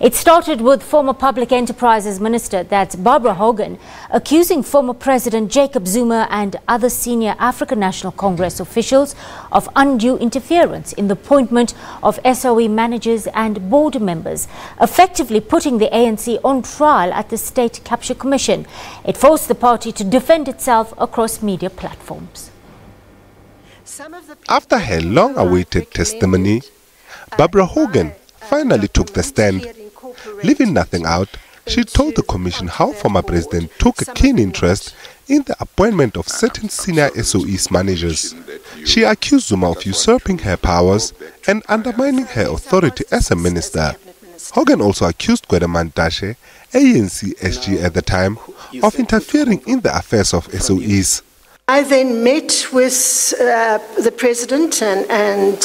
It started with former Public Enterprises Minister, that's Barbara Hogan, accusing former President Jacob Zuma and other senior African National Congress officials of undue interference in the appointment of SOE managers and board members, effectively putting the ANC on trial at the State Capture Commission. It forced the party to defend itself across media platforms. After her long-awaited testimony, Barbara Hogan finally took the stand. Leaving nothing out, she told the commission how former president took a keen interest in the appointment of certain senior SOE's managers. She accused Zuma of usurping her powers and undermining her authority as a minister. Hogan also accused Gwede Mantashe, ANC SG at the time, of interfering in the affairs of SOEs. I then met with the president and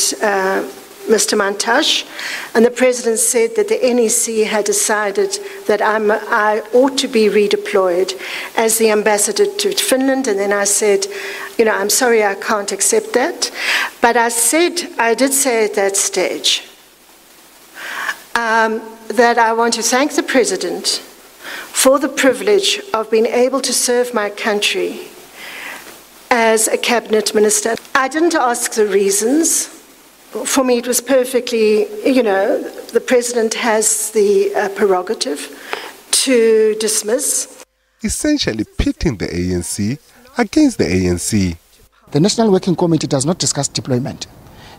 Mr. Mantashe, and the president said that the NEC had decided that I ought to be redeployed as the ambassador to Finland, and then I said, I'm sorry, I can't accept that. But I did say at that stage that I want to thank the president for the privilege of being able to serve my country as a cabinet minister. I didn't ask the reasons. For me, it was perfectly, the president has the prerogative to dismiss. Essentially pitting the ANC against the ANC. The National Working Committee does not discuss deployment.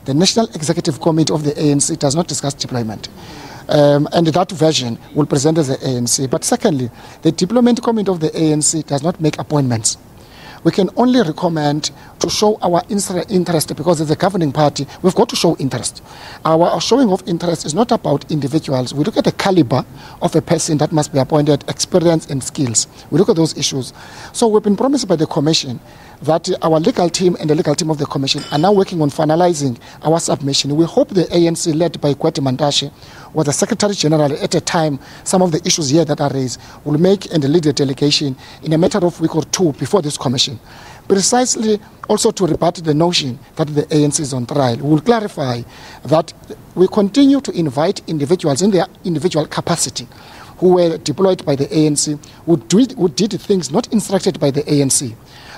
The National Executive Committee of the ANC does not discuss deployment. And that version will present as the ANC. But secondly, the Deployment Committee of the ANC does not make appointments. We can only recommend to show our interest, because as a governing party, we've got to show interest. Our showing of interest is not about individuals. We look at the caliber of a person that must be appointed, experience and skills. We look at those issues. So we've been promised by the Commission that our legal team and the legal team of the Commission are now working on finalizing our submission. We hope the ANC, led by Gwede Mantashe, or the Secretary General at a time, some of the issues here that are raised, will make and lead the delegation in a matter of a week or two before this Commission. Precisely also to rebut the notion that the ANC is on trial. We will clarify that we continue to invite individuals in their individual capacity who were deployed by the ANC, who did things not instructed by the ANC.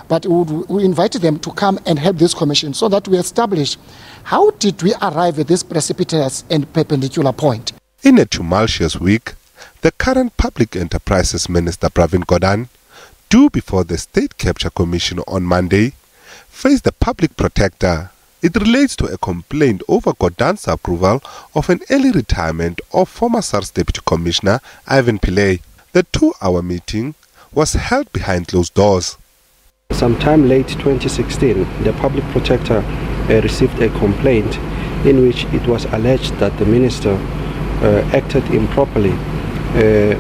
But we invite them to come and help this commission so that we establish how did we arrive at this precipitous and perpendicular point. In a tumultuous week, the current Public Enterprises Minister Pravin Gordhan, due before the State Capture Commission on Monday, faced the public protector. It relates to a complaint over Gordhan's approval of an early retirement of former SARS Deputy Commissioner Ivan Pillay. The 2-hour meeting was held behind closed doors. Sometime late 2016, the public protector received a complaint in which it was alleged that the minister acted improperly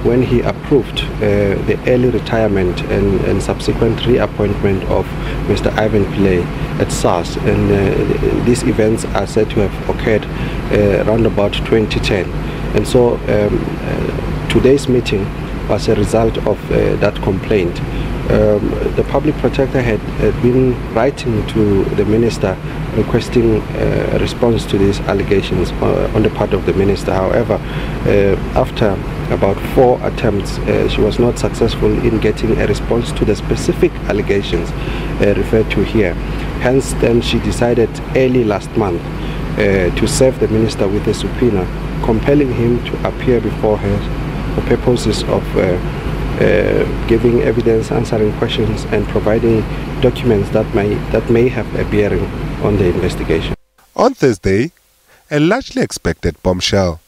when he approved the early retirement and subsequent reappointment of Mr. Ivan Pillay at SARS. And these events are said to have occurred around about 2010. And so today's meeting was a result of that complaint. The public protector had been writing to the minister requesting a response to these allegations on the part of the minister. However, after about 4 attempts, she was not successful in getting a response to the specific allegations referred to here. Hence, then she decided early last month to serve the minister with a subpoena, compelling him to appear before her for purposes of giving evidence, answering questions, and providing documents that may have a bearing on the investigation. On Thursday, a largely expected bombshell.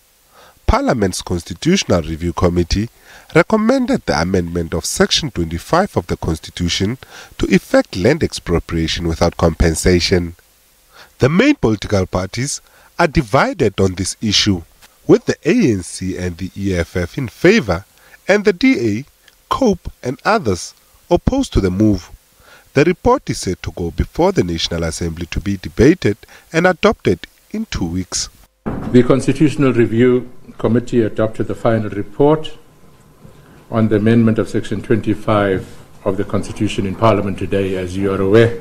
Parliament's Constitutional Review Committee recommended the amendment of Section 25 of the Constitution to effect land expropriation without compensation. The main political parties are divided on this issue, with the ANC and the EFF in favor and the DA, COPE and others opposed to the move. The report is set to go before the National Assembly to be debated and adopted in 2 weeks. The Constitutional Review Committee adopted the final report on the amendment of Section 25 of the Constitution in Parliament today, as you are aware.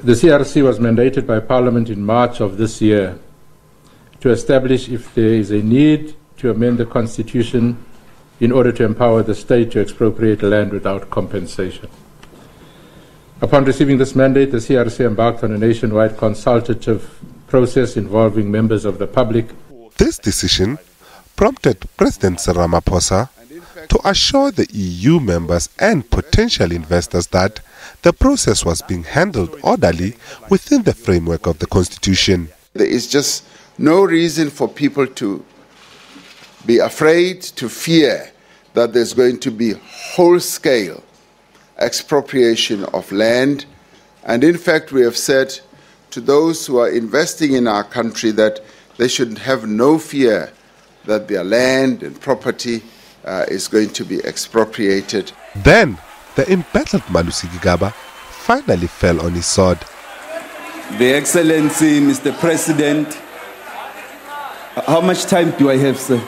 The CRC was mandated by Parliament in March of this year to establish if there is a need to to amend the Constitution in order to empower the state to expropriate land without compensation. Upon receiving this mandate, the CRC embarked on a nationwide consultative process involving members of the public. This decision prompted President Cyril Ramaphosa to assure the EU members and potential investors that the process was being handled orderly within the framework of the Constitution. There is just no reason for people to be afraid, to fear that there's going to be whole-scale expropriation of land. And in fact, we have said to those who are investing in our country that they should have no fear that their land and property is going to be expropriated. Then, the embattled Malusi Gigaba finally fell on his sword. The Excellency, Mr. President, how much time do I have, sir?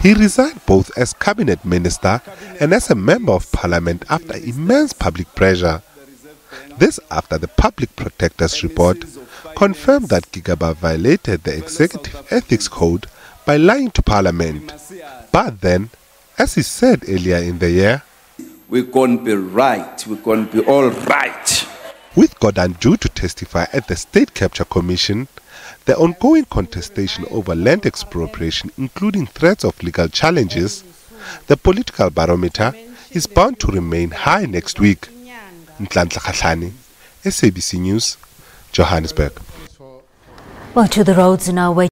He resigned both as cabinet minister and as a member of parliament after immense public pressure. This after the Public Protector's report confirmed that Gigaba violated the Executive Ethics Code by lying to Parliament. But then, as he said earlier in the year, we're going to be right, we're going to be all right. With Gordon due to testify at the State Capture Commission, the ongoing contestation over land expropriation, including threats of legal challenges, the political barometer is bound to remain high next week. Nhlanhla Kgatlana, SABC News, Johannesburg. Well, to the roads now.